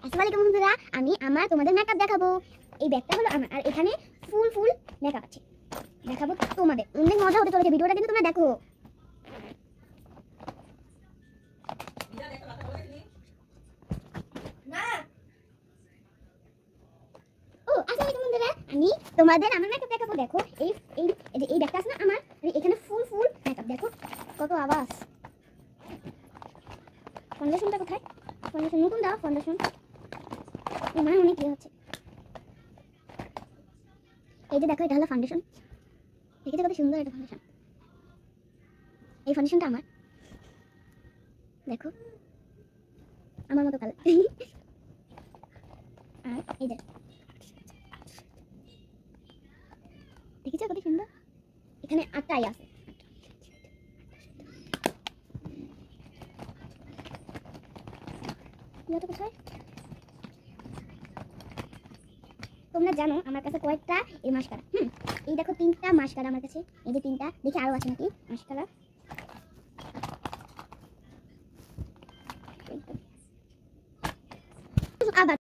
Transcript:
আসসালামু আলাইকুম বন্ধুরা, আমি তোমাদের মেকআপ দেখাবো। এই ব্যাগটা হলো আমার, আর এখানে ফুল ফুল মেকআপ আছে, দেখাবো তোমাদের। অনেক মজা হতে চলেছে, ভিডিওটা কিন্তু তোমরা দেখো। ও আসসালামু আলাইকুম বন্ধুরা, আমি তোমাদের আমার মেকআপ দেখাবো। দেখো এই এই এই ব্যাগটা আছে না আমার, এখানে ফুল ফুল মেকআপ। দেখো কত আওয়াজ। ফাউন্ডেশনটা কোথায়? ফাউন্ডেশন নতুন দাও, ফাউন্ডেশন মানে অনেক ইয়ে হচ্ছে। এই যে দেখো, এটা হলো ফাউন্ডেশন। দেখেছো কত সুন্দর এটা ফাউন্ডেশন। এই ফাউন্ডেশনটা আমার, দেখো আমার মতো কালার। আর এই যে দেখেছো কত সুন্দর। এখানে 8টা আই আছে। কোথায় তোমরা জানো আমার কাছে কয়েকটা এই মাস্কারা। এই দেখো 3টা মাস্কারা আমার কাছে। এই যে 3টা, দেখি আরো আছে নাকি মাস্কারা।